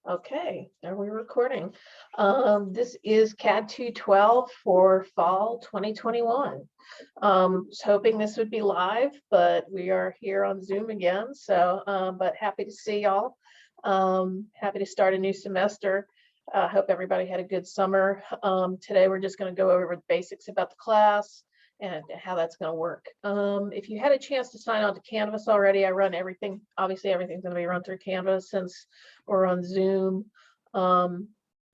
Okay, are we recording? This is CAD 212 for fall 2021. Was hoping this would be live, but we are here on Zoom again. So, but happy to see y'all. Happy to start a new semester. Hope everybody had a good summer. Today we're just going to go over the basics about the class and how that's going to work. If you had a chance to sign on to Canvas already, I run everything. Obviously, everything's going to be run through Canvas since we're on Zoom. And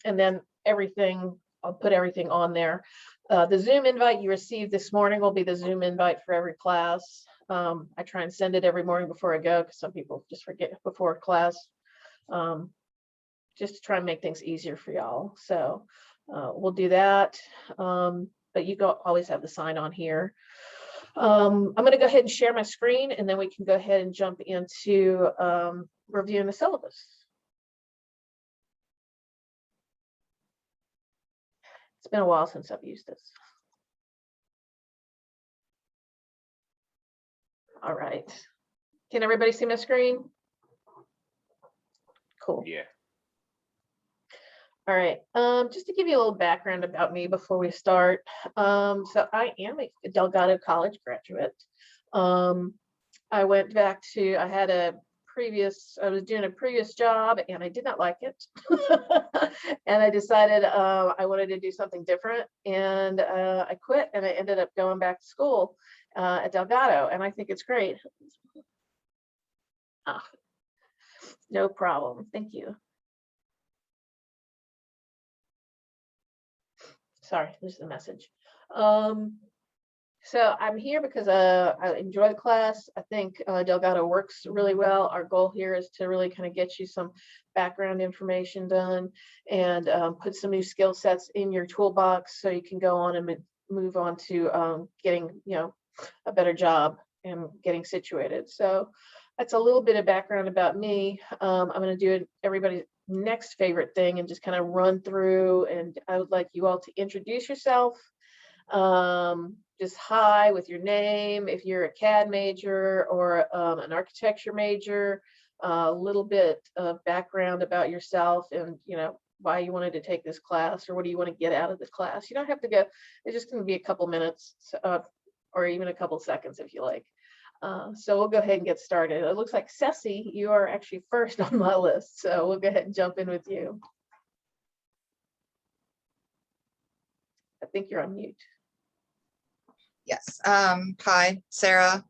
then everything, I'll put everything on there. The Zoom invite you received this morning will be the Zoom invite for every class. I try and send it every morning before I go because some people just forget before class. Just to try and make things easier for y'all. So we'll do that. But you always have the sign on here. I'm going to go ahead and share my screen, and then we can go ahead and jump into reviewing the syllabus. It's been a while since I've used this. All right. Can everybody see my screen? Cool. Yeah. All right, just to give you a little background about me before we start. So I am a Delgado College graduate. I went back to, I was doing a previous job and I did not like it. And I decided I wanted to do something different, and I quit and I ended up going back to school at Delgado, and I think it's great. No problem, thank you. Sorry, this is the message. So I'm here because I enjoy the class. I think Delgado works really well. Our goal here is to really kind of get you some background information done and put some new skill sets in your toolbox so you can go on and move on to getting, a better job and getting situated. So that's a little bit of background about me. I'm going to do everybody's next favorite thing and just kind of run through, and I would like you all to introduce yourself. Just hi with your name, if you're a CAD major or an architecture major, a little bit of background about yourself and why you wanted to take this class or what do you want to get out of the class. You don't have to go, it's just going to be a couple minutes or even a couple seconds if you like. So we'll go ahead and get started. It looks like Ceci, you are actually first on my list. So we'll go ahead and jump in with you. I think you're on mute. Yes. Hi, Sarah.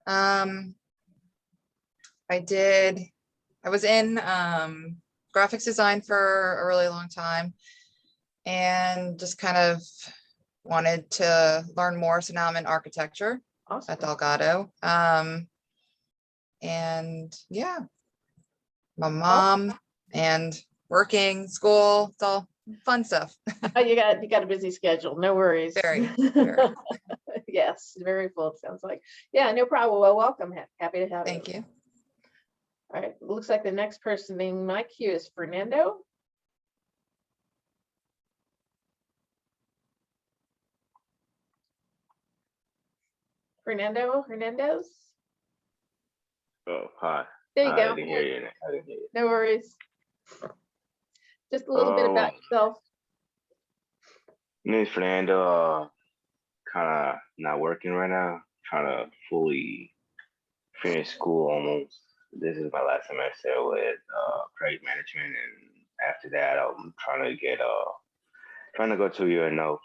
I was in graphics design for a really long time and just kind of wanted to learn more. So now I'm in architecture. Awesome. At Delgado. And yeah, my mom and working, school, it's all fun stuff. You got a busy schedule, no worries. Very. Yes, very full, it sounds like. Yeah, no problem. Well, welcome. Happy to have you. Thank you. All right, looks like the next person in my queue is Fernando. Fernando Hernandez. Oh, hi. There you go. I didn't hear you. No worries. Just a little bit about yourself. My name is Fernando. Kind of not working right now. Trying to fully finish school almost. This is my last semester with project management, and after that, I'm trying to go to UNO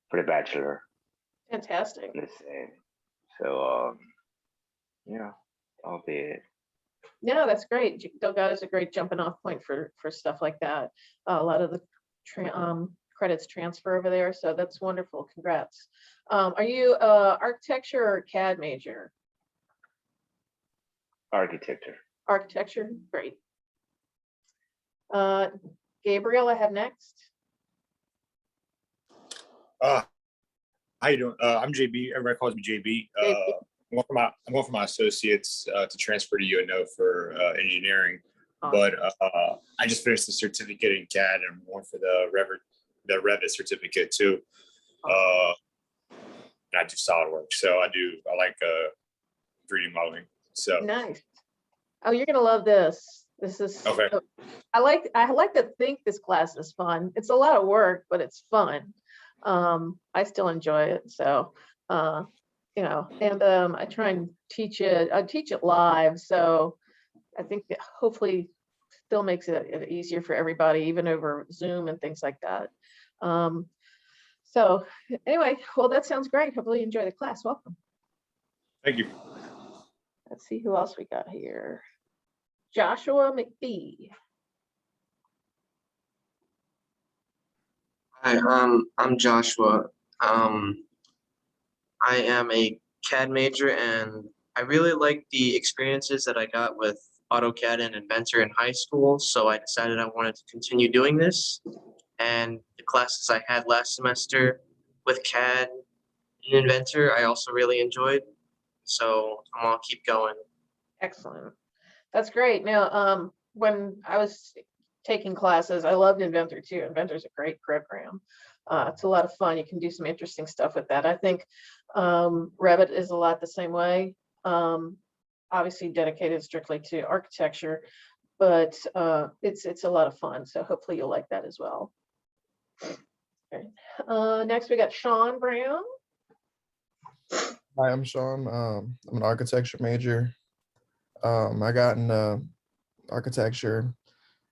for the bachelor. Fantastic. So yeah, I'll be it. No, that's great. Delgado is a great jumping off point for stuff like that. A lot of the credits transfer over there, so that's wonderful. Congrats. Are you architecture or CAD major? Architecture. Architecture, great. Gabriel, I have next. How you doing? I'm JB. Everybody calls me JB. I'm going for my associates to transfer to UNO for engineering. Awesome. But I just finished the certificate in CAD, and I'm going for the Revit certificate too. Awesome. And I do SolidWorks, so I like 3D modeling. So nice. Oh, you're gonna love this. This is, Okay. I like to think this class is fun. It's a lot of work, but it's fun. I still enjoy it. So, you know, and I try and teach it. I teach it live. So I think that hopefully still makes it easier for everybody, even over Zoom and things like that. So anyway, well, that sounds great. Hopefully you enjoy the class. Welcome. Thank you. Let's see who else we got here. Joshua McBee. Hi, I'm Joshua. I am a CAD major and I really like the experiences that I got with AutoCAD and Inventor in high school, so I decided I wanted to continue doing this. And the classes I had last semester with CAD and Inventor, I also really enjoyed. So I'm gonna keep going. Excellent. That's great. Now, when I was taking classes, I loved Inventor too. Inventor's a great program. It's a lot of fun. You can do some interesting stuff with that. I think Revit is a lot the same way. Obviously dedicated strictly to architecture, but it's a lot of fun. So hopefully you'll like that as well. Okay. Next we got Sean Brown. Hi, I'm Sean. I'm an architecture major. I got into architecture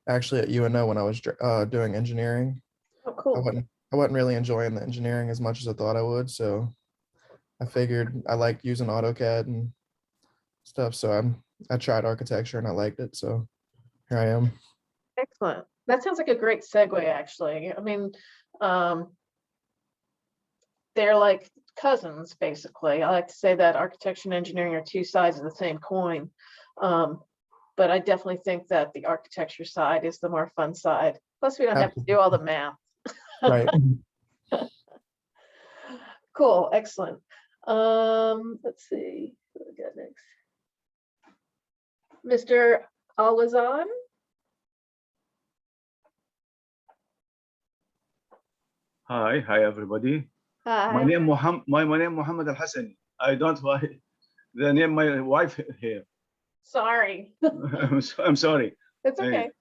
actually at UNO when I was doing engineering. Oh, cool. I wasn't really enjoying the engineering as much as I thought I would, so I figured I like using AutoCAD and stuff. So I tried architecture and I liked it. So here I am. Excellent. That sounds like a great segue, actually. I mean, they're like cousins, basically. I like to say that architecture and engineering are two sides of the same coin. But I definitely think that the architecture side is the more fun side. Plus, we don't have to do all the math. Right. Cool, excellent. Let's see who we got next. Mr. Alwazan. Hi everybody. Hi. My name Muhammad Al Hassan. I don't write the name my wife here. Sorry. I'm sorry. It's okay.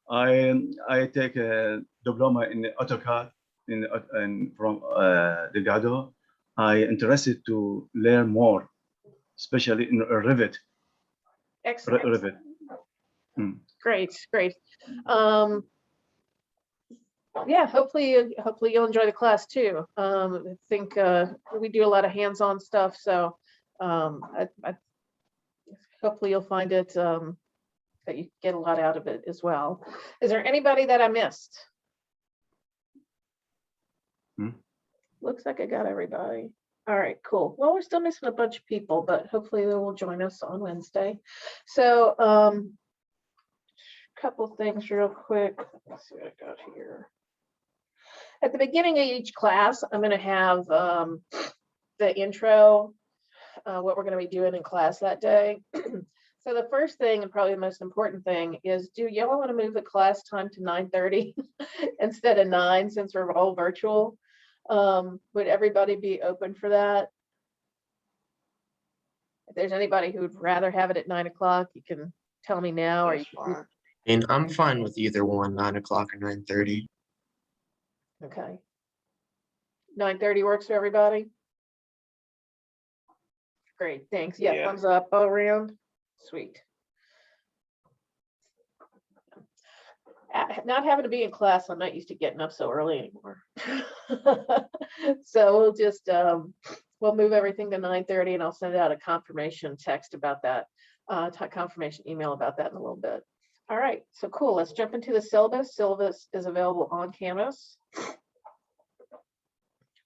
I take a diploma in AutoCAD from Delgado. I interested to learn more, especially in Revit. Excellent. Revit. Great. Yeah, hopefully you'll enjoy the class too. I think we do a lot of hands-on stuff, so hopefully you'll find it that you get a lot out of it as well. Is there anybody that I missed? Looks like I got everybody. All right, cool. Well, we're still missing a bunch of people, but hopefully they will join us on Wednesday. So couple things real quick. Let's see what I got here. At the beginning of each class, I'm going to have the intro, what we're going to be doing in class that day. So the first thing, and probably the most important thing, is do y'all want to move the class time to 9:30 instead of 9, since we're all virtual? Would everybody be open for that? If there's anybody who would rather have it at 9 o'clock, you can tell me now. Or And I'm fine with either one, 9 o'clock or 9:30. okay. 9:30 works for everybody? Great, thanks. Yeah, Yeah. thumbs up all around. Sweet. Not having to be in class, I'm not used to getting up so early anymore. So we'll just we'll move everything to 9:30, and I'll send out a confirmation text about that, confirmation email about that in a little bit. All right, so cool. Let's jump into the syllabus. Syllabus is available on Canvas.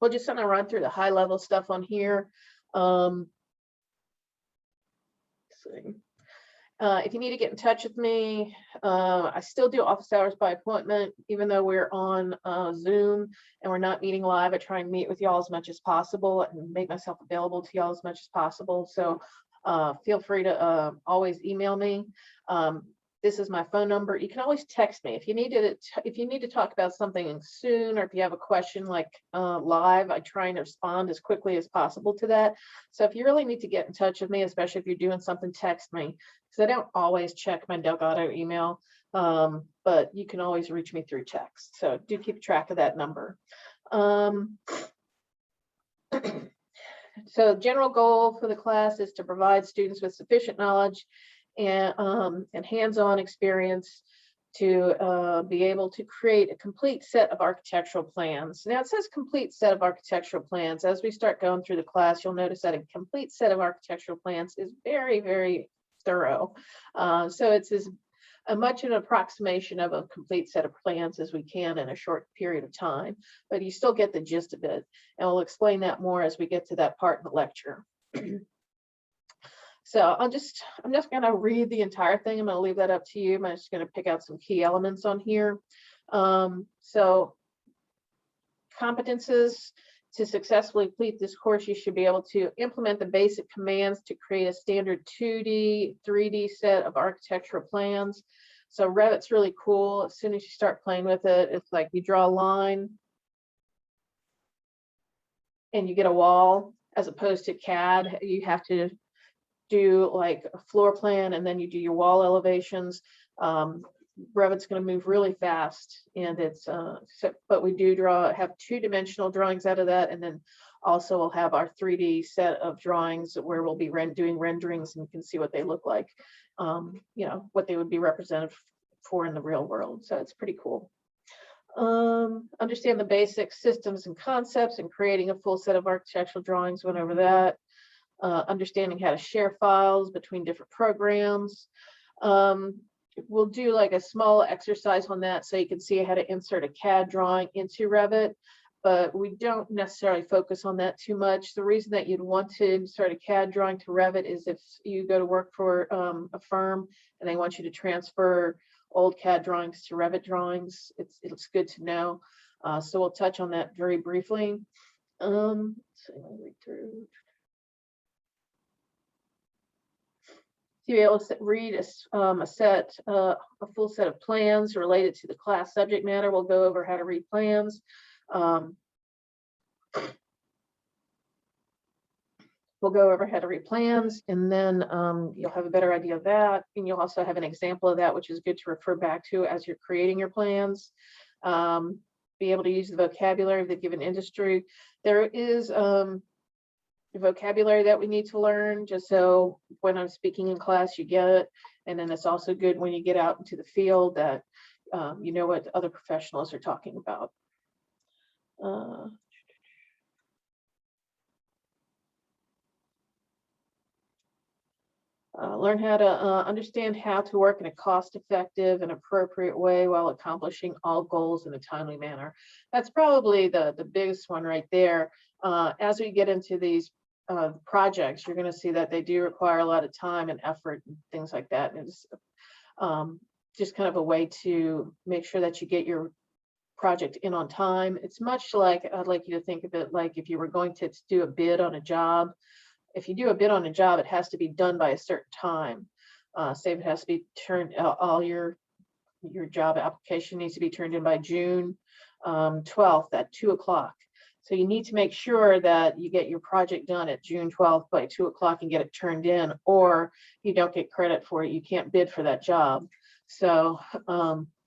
We'll just kind of run through the high level stuff on here. Let's see. If you need to get in touch with me, I still do office hours by appointment, even though we're on Zoom and we're not meeting live. I try and meet with y'all as much as possible and make myself available to y'all as much as possible. So feel free to always email me. This is my phone number. You can always text me if you need to talk about something soon, or if you have a question like live. I try and respond as quickly as possible to that. So if you really need to get in touch with me, especially if you're doing something, text me, because I don't always check my Delgado email, but you can always reach me through text. So do keep track of that number. So general goal for the class is to provide students with sufficient knowledge and hands-on experience to be able to create a complete set of architectural plans. Now it says complete set of architectural plans. As we start going through the class, you'll notice that a complete set of architectural plans is very, very thorough. So it's as much an approximation of a complete set of plans as we can in a short period of time, but you still get the gist of it. And we'll explain that more as we get to that part in the lecture. So I'm just going to read the entire thing. I'm going to leave that up to you. I'm just going to pick out some key elements on here. So competences to successfully complete this course, you should be able to implement the basic commands to create a standard 2D, 3D set of architectural plans. So Revit's really cool. As soon as you start playing with it, it's like you draw a line and you get a wall, as opposed to CAD. You have to do like a floor plan and then you do your wall elevations. Revit's going to move really fast, and it's but we do have two-dimensional drawings out of that, and then also we'll have our 3D set of drawings where we'll be doing renderings, and you can see what they look like, you know, what they would be represented for in the real world. So it's pretty cool. Understand the basic systems and concepts and creating a full set of architectural drawings. Went over that. Understanding how to share files between different programs. We'll do like a small exercise on that so you can see how to insert a CAD drawing into Revit, but we don't necessarily focus on that too much. The reason that you'd want to insert a CAD drawing to Revit is if you go to work for a firm and they want you to transfer old CAD drawings to Revit drawings, it's good to know. So we'll touch on that very briefly. So let me read through. To be able to read a full set of plans related to the class subject matter. We'll go over how to read plans. We'll go over how to read plans, and then you'll have a better idea of that. And you'll also have an example of that, which is good to refer back to as you're creating your plans. Be able to use the vocabulary of the given industry. There is vocabulary that we need to learn, just so when I'm speaking in class you get it, and then it's also good when you get out into the field that you know what other professionals are talking about. Learn how to understand how to work in a cost-effective and appropriate way while accomplishing all goals in a timely manner. That's probably the biggest one right there. As we get into these projects, you're going to see that they do require a lot of time and effort and things like that. And it's just kind of a way to make sure that you get your project in on time. It's much like, I'd like you to think of it like if you were going to do a bid on a job. If you do a bid on a job, it has to be done by a certain time. Say it has to be turned, all your job application needs to be turned in by June 12th at 2 o'clock. So you need to make sure that you get your project done at June 12th by 2 o'clock and get it turned in, or you don't get credit for it. You can't bid for that job. So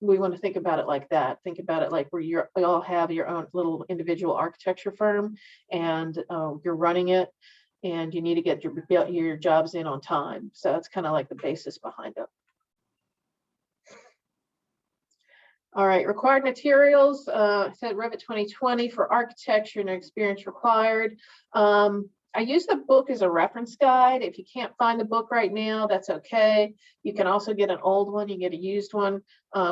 we want to think about it like that. Think about it like where you all have your own little individual architecture firm, and you're running it, and you need to get your jobs in on time. So that's kind of like the basis behind it. All right, required materials, said Revit 2020 for architecture and experience required. I use the book as a reference guide. If you can't find the book right now, that's okay. You can also get an old one, you get a used one.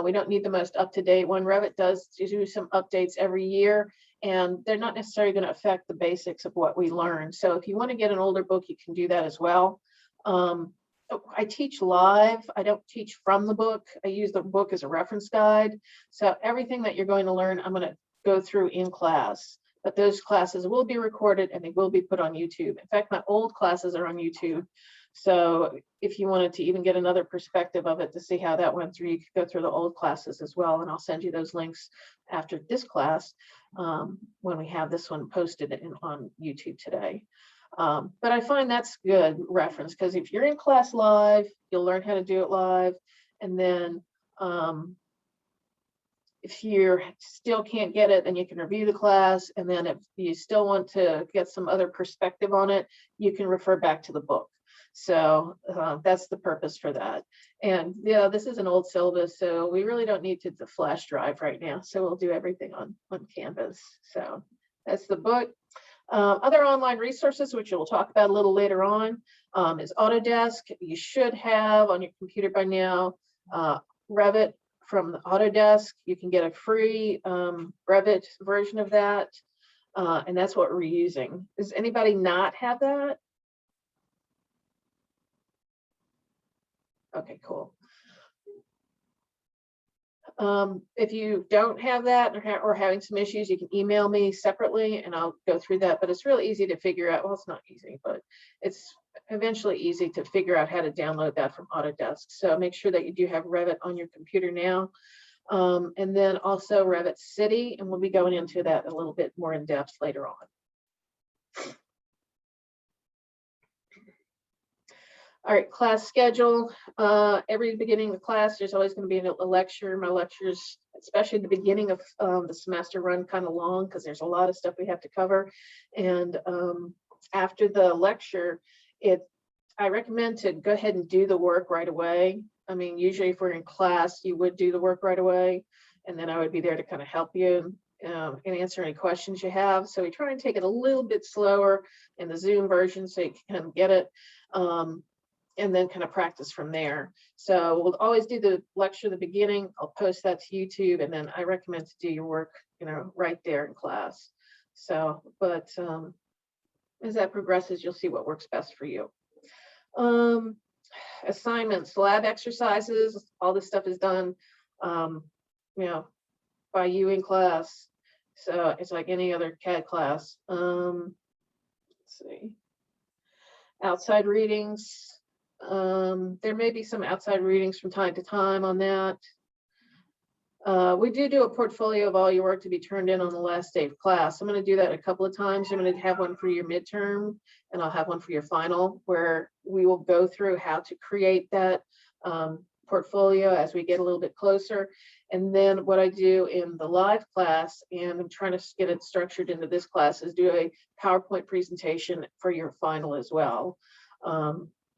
We don't need the most up-to-date one. Revit does do some updates every year, and they're not necessarily going to affect the basics of what we learn. So if you want to get an older book, you can do that as well. I teach live. I don't teach from the book. I use the book as a reference guide. So everything that you're going to learn, I'm going to go through in class. But those classes will be recorded and they will be put on YouTube. In fact, my old classes are on YouTube. So if you wanted to even get another perspective of it to see how that went through, you could go through the old classes as well. And I'll send you those links after this class when we have this one posted on YouTube today. But I find that's good reference, because if you're in class live, you'll learn how to do it live. And then if you still can't get it, then you can review the class. And then if you still want to get some other perspective on it, you can refer back to the book. So that's the purpose for that. And yeah, this is an old syllabus, so we really don't need the flash drive right now. So we'll do everything on Canvas. So that's the book. Other online resources, which we'll talk about a little later on, is Autodesk. You should have on your computer by now Revit from the Autodesk. You can get a free Revit version of that, and that's what we're using. Does anybody not have that? Okay, cool. If you don't have that or having some issues, you can email me separately and I'll go through that. But it's really easy to figure out. Well, it's not easy, but it's eventually easy to figure out how to download that from Autodesk. So make sure that you do have Revit on your computer now. And then also Revit City, and we'll be going into that a little bit more in depth later on. All right, class schedule. Every beginning of the class, there's always going to be a lecture. My lectures, especially the beginning of the semester, run kind of long because there's a lot of stuff we have to cover. And after the lecture, I recommend to go ahead and do the work right away. I mean, usually if we're in class, you would do the work right away, and then I would be there to kind of help you and answer any questions you have. So we try and take it a little bit slower in the Zoom version so you can kind of get it. And then kind of practice from there. So we'll always do the lecture at the beginning. I'll post that to YouTube, and then I recommend to do your work, right there in class. So, but as that progresses, you'll see what works best for you. Assignments, lab exercises, all this stuff is done, by you in class. So it's like any other CAD class. Let's see. Outside readings. There may be some outside readings from time to time on that. We do a portfolio of all your work to be turned in on the last day of class. I'm going to do that a couple of times. I'm going to have one for your midterm, and I'll have one for your final, where we will go through how to create that portfolio as we get a little bit closer. And then what I do in the live class, and I'm trying to get it structured into this class, is do a PowerPoint presentation for your final as well.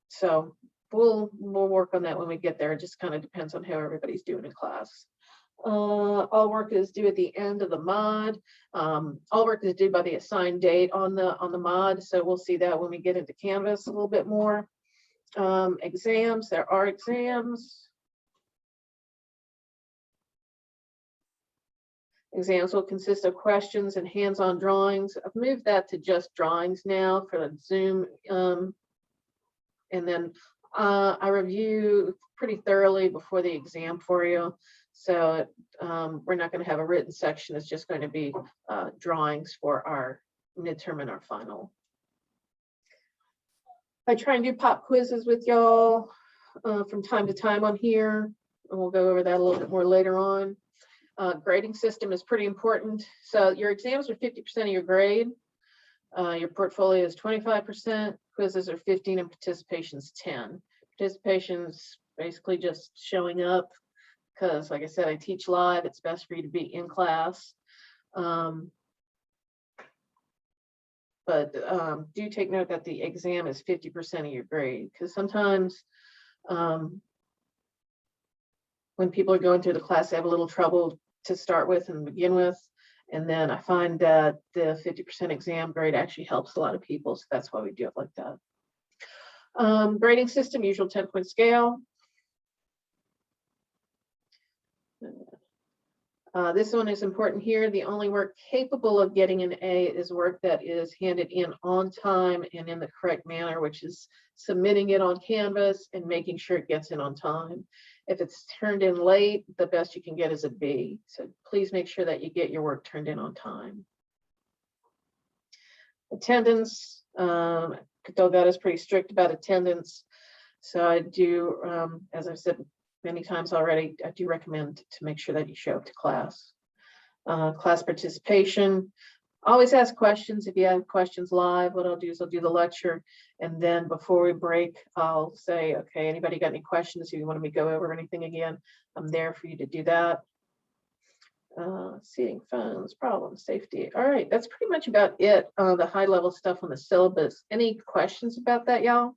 So we'll work on that when we get there. It just kind of depends on how everybody's doing in class. All work is due at the end of the mod. All work is due by the assigned date on the mod. So we'll see that when we get into Canvas a little bit more. Exams, there are exams. Exams will consist of questions and hands-on drawings. I've moved that to just drawings now for the Zoom. And then I review pretty thoroughly before the exam for you. So we're not going to have a written section. It's just going to be drawings for our midterm and our final. I try and do pop quizzes with y'all from time to time on here. And we'll go over that a little bit more later on. Grading system is pretty important. So your exams are 50% of your grade. Your portfolio is 25%, quizzes are 15, and participation's 10. Participation's basically just showing up because, like I said, I teach live. It's best for you to be in class. But do take note that the exam is 50% of your grade, because sometimes when people are going through the class, they have a little trouble to start with and begin with. And then I find that the 50% exam grade actually helps a lot of people. So that's why we do it like that. Grading system, usual 10-point scale. This one is important here. The only work capable of getting an A is work that is handed in on time and in the correct manner, which is submitting it on Canvas and making sure it gets in on time. If it's turned in late, the best you can get is a B. So please make sure that you get your work turned in on time. Attendance, Delgado is pretty strict about attendance. So I do, as I've said many times already, I do recommend to make sure that you show up to class. Class participation, always ask questions. If you have questions live, what I'll do is I'll do the lecture, and then before we break, I'll say, okay, anybody got any questions? If you want me to go over anything again, I'm there for you to do that. Seating, phones, problems, safety. All right, that's pretty much about it. The high level stuff on the syllabus. Any questions about that, y'all?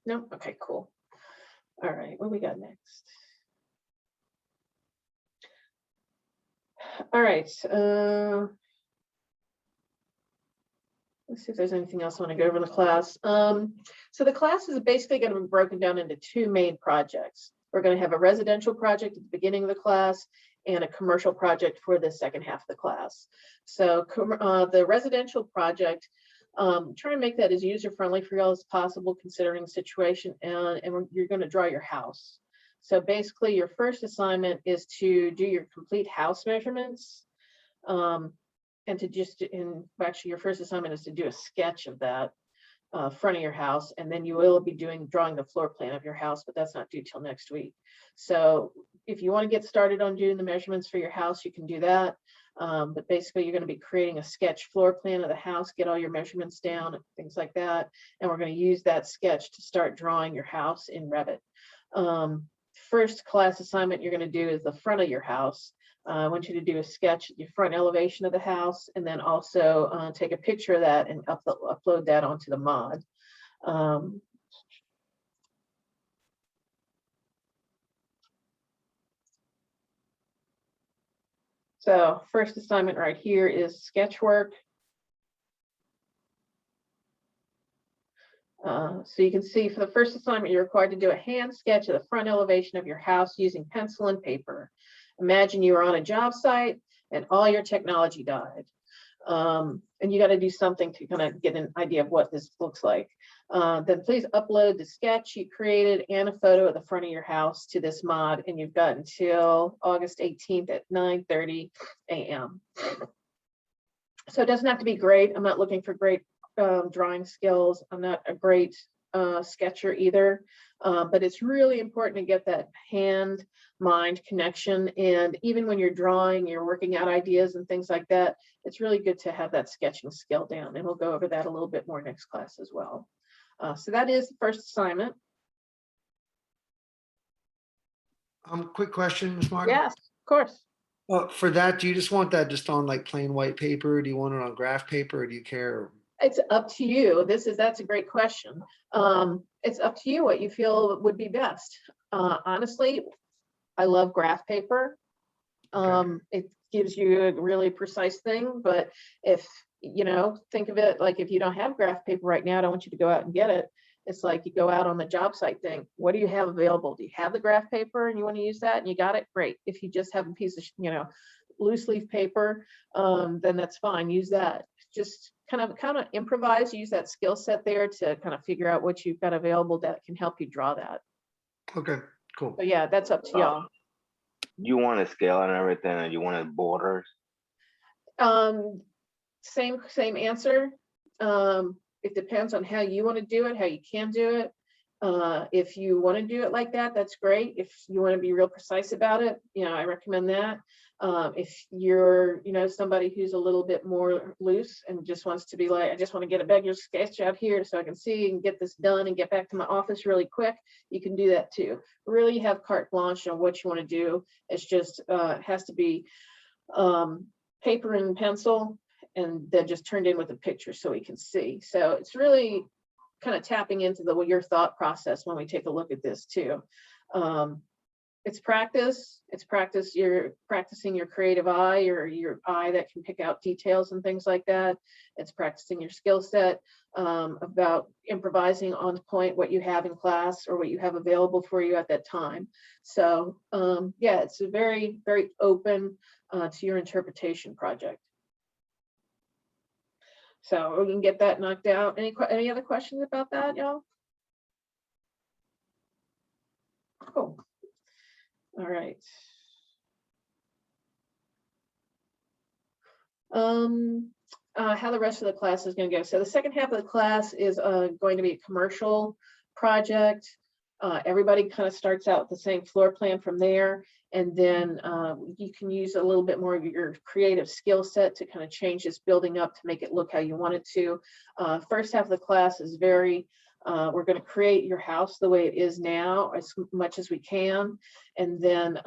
No? Okay, cool. All right, what we got next? All right. Let's see if there's anything else I want to go over in the class. So the class is basically going to be broken down into two main projects. We're going to have a residential project at the beginning of the class and a commercial project for the second half of the class. So the residential project, try and make that as user-friendly for y'all as possible, considering the situation, and you're going to draw your house. So basically, your first assignment is to do your complete house measurements, and to just, actually, your first assignment is to do a sketch of that front of your house, and then you will be drawing the floor plan of your house, but that's not due till next week. So if you want to get started on doing the measurements for your house, you can do that. But basically, you're going to be creating a sketch floor plan of the house, get all your measurements down, and things like that. And we're going to use that sketch to start drawing your house in Revit. First class assignment you're going to do is the front of your house. I want you to do a sketch of your front elevation of the house, and then also take a picture of that and upload that onto the mod. So first assignment right here is sketch work. So you can see for the first assignment, you're required to do a hand sketch of the front elevation of your house using pencil and paper. Imagine you were on a job site and all your technology died. And you got to do something to kind of get an idea of what this looks like. Then please upload the sketch you created and a photo of the front of your house to this mod, and you've got until August 18th at 9:30 a.m. So it doesn't have to be great. I'm not looking for great drawing skills. I'm not a great sketcher either, but it's really important to get that hand-mind connection. And even when you're drawing, you're working out ideas and things like that, it's really good to have that sketching skill down. And we'll go over that a little bit more next class as well. So that is the first assignment. Quick question, Ms. Martin. Yes, of course. For that, do you just want that just on like plain white paper? Do you want it on graph paper, or do you care? It's up to you. That's a great question. It's up to you what you feel would be best. Honestly, I love graph paper. It gives you a really precise thing, but if, think of it like if you don't have graph paper right now, I don't want you to go out and get it. It's like you go out on the job site thing. What do you have available? Do you have the graph paper and you want to use that and you got it? Great. If you just have a piece of, loose leaf paper, then that's fine. Use that. Just kind of improvise, use that skill set there to kind of figure out what you've got available that can help you draw that. Okay, cool. But yeah, that's up to y'all. You want to scale and everything, and you want borders? Same answer. It depends on how you want to do it, how you can do it. If you want to do it like that, that's great. If you want to be real precise about it, I recommend that. If you're, somebody who's a little bit more loose and just wants to be like, I just want to get a bigger sketch out here so I can see and get this done and get back to my office really quick, you can do that too. Really have carte blanche on what you want to do. It's just, it has to be paper and pencil, and then just turned in with a picture so we can see. So it's really kind of tapping into your thought process when we take a look at this too. It's practice. You're practicing your creative eye, or your eye that can pick out details and things like that. It's practicing your skill set about improvising on point what you have in class or what you have available for you at that time. So yeah, it's a very, very open to your interpretation project. So we can get that knocked out. Any other questions about that, y'all? Cool. All right. how the rest of the class is going to go. So the second half of the class is going to be a commercial project. Everybody kind of starts out with the same floor plan from there. And then you can use a little bit more of your creative skill set to kind of change this building up to make it look how you want it to. First half of the class is very, we're going to create your house the way it is now as much as we can. And then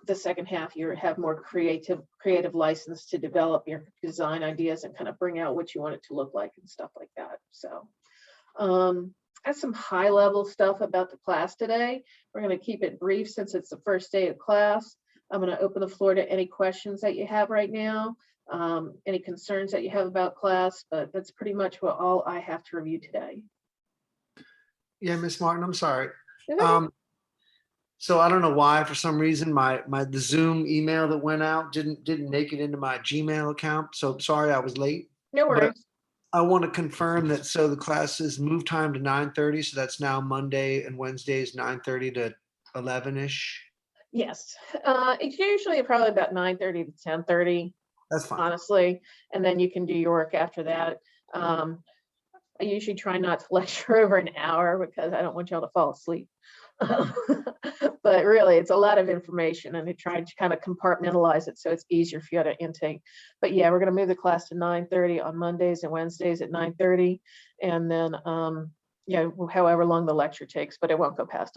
the second half, you have more creative license to develop your design ideas and kind of bring out what you want it to look like and stuff like that. So that's some high level stuff about the class today. We're going to keep it brief since it's the first day of class. I'm going to open the floor to any questions that you have right now, any concerns that you have about class, but that's pretty much what all I have to review today. Yeah, Miss Martin, I'm sorry. So I don't know why, for some reason, the Zoom email that went out didn't make it into my Gmail account. So sorry I was late. No But worries. I want to confirm that, so the class is move time to 9:30. So that's now Monday and Wednesdays, 9:30 to 11-ish. Yes, it's usually probably about 9:30 to 10:30, That's fine. honestly, and then you can do your work after that. I usually try not to lecture over an hour because I don't want y'all to fall asleep. But really, it's a lot of information, and I try to kind of compartmentalize it so it's easier for you to intake. But yeah, we're going to move the class to 9:30 on Mondays and Wednesdays at 9:30, and then yeah, however long the lecture takes, but it won't go past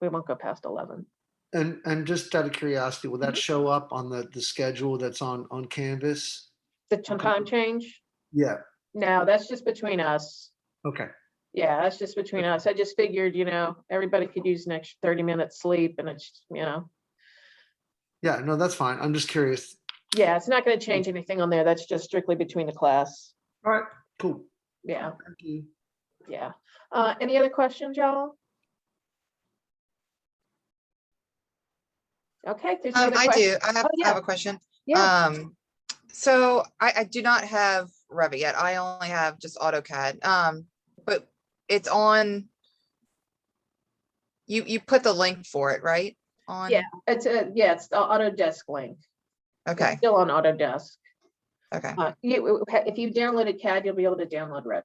we won't go past 11. And just out of curiosity, will that show up on the schedule that's on Canvas? The time change? Yeah. No, that's just between us. Okay. Yeah, that's just between us. I just figured, everybody could use an extra 30 minutes sleep, and it's, Yeah, no, that's fine. I'm just curious. yeah, it's not going to change anything on there. That's just strictly between the class. All right, cool. Yeah, Thank you. yeah. Any other questions, y'all? Okay, if there's no other I questions. do. I have, Oh, I have yeah. a question. Yeah. So I do not have Revit yet. I only have just AutoCAD. But it's on. You put the link for it, right? On. Yeah, it's the Autodesk link. It's Okay. still on Autodesk. Okay. If you downloaded CAD, you'll be able to download Revit.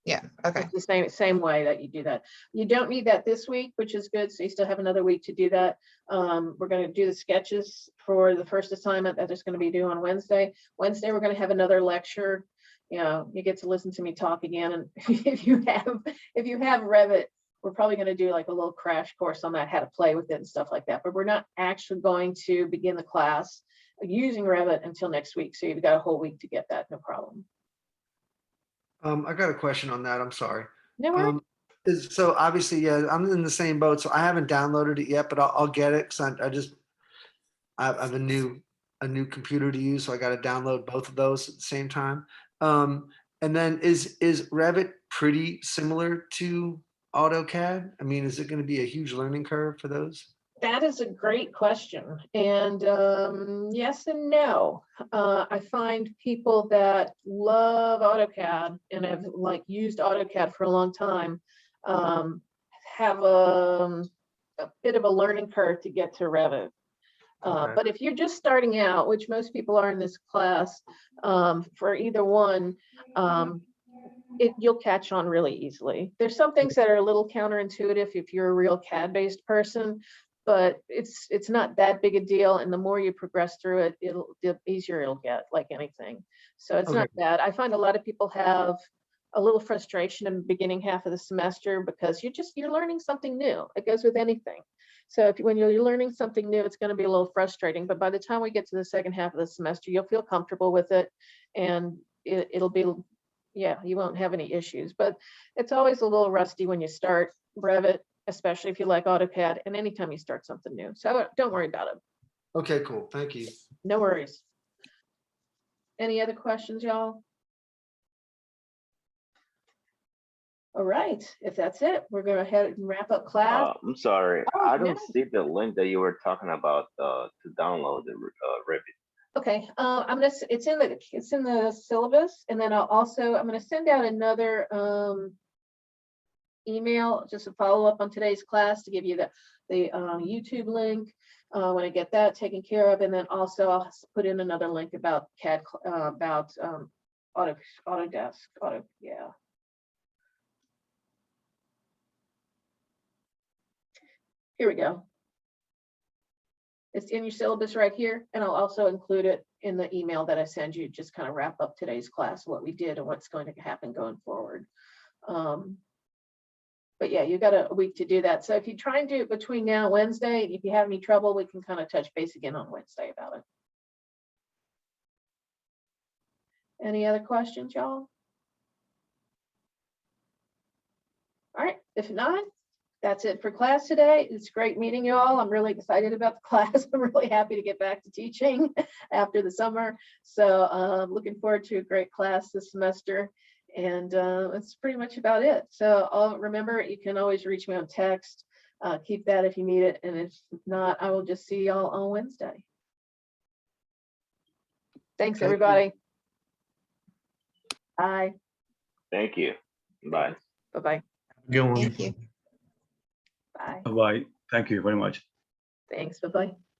Yeah. Okay. It's the same way that you do that. You don't need that this week, which is good. So you still have another week to do that. We're going to do the sketches for the first assignment that is going to be due on Wednesday. Wednesday, we're going to have another lecture. You get to listen to me talk again. And if you have Revit, we're probably going to do like a little crash course on that, how to play with it and stuff like that. But we're not actually going to begin the class using Revit until next week. So you've got a whole week to get that. No problem. I got a question on that. I'm sorry. No worries. So obviously, yeah, I'm in the same boat. So I haven't downloaded it yet, but I'll get it because I have a new computer to use, so I got to download both of those at the same time. And then is Revit pretty similar to AutoCAD? I mean, is it going to be a huge learning curve for those? That is a great question. And yes and no. I find people that love AutoCAD and have used AutoCAD for a long time have a bit of a learning curve to get to Revit. Okay. But if you're just starting out, which most people are in this class, for either one, you'll catch on really easily. There's some things that are a little counterintuitive if you're a real CAD-based person, but it's not that big a deal. And the more you progress through it, the easier it'll get, like anything. So it's not bad. I find a lot of people have a little frustration in the beginning half of the semester because you're learning something new. It goes with anything. So when you're learning something new, it's going to be a little frustrating. But by the time we get to the second half of the semester, you'll feel comfortable with it, and it'll be, yeah, you won't have any issues. But it's always a little rusty when you start Revit, especially if you like AutoCAD, and anytime you start something new. So don't worry about it. Okay, cool. Thank you. No worries. Any other questions, y'all? All right, if that's it, we're going to head and wrap up class. I'm sorry, Oh, I don't no. see the link that you were talking about to download the Revit. Okay, it's in the syllabus, and then I'm going to send out another email, just a follow-up on today's class to give you the YouTube link when I get that taken care of. And then also I'll put in another link about CAD, about Autodesk, yeah. Here we go. It's in your syllabus right here, and I'll also include it in the email that I send you, just kind of wrap up today's class, what we did and what's going to happen going forward. But yeah, you got a week to do that. So if you try and do it between now and Wednesday, if you have any trouble, we can kind of touch base again on Wednesday about it. Any other questions, y'all? All right, if not, that's it for class today. It's great meeting you all. I'm really excited about the class. I'm really happy to get back to teaching after the summer. So looking forward to a great class this semester. And that's pretty much about it. So remember, you can always reach me on text. Keep that if you need it. And if not, I will just see y'all on Wednesday. Thanks, Thank you. everybody. Bye. Thank you. Bye. Bye-bye. Good one. Thank you. Bye. Bye. Thank you very much. Thanks. Bye-bye.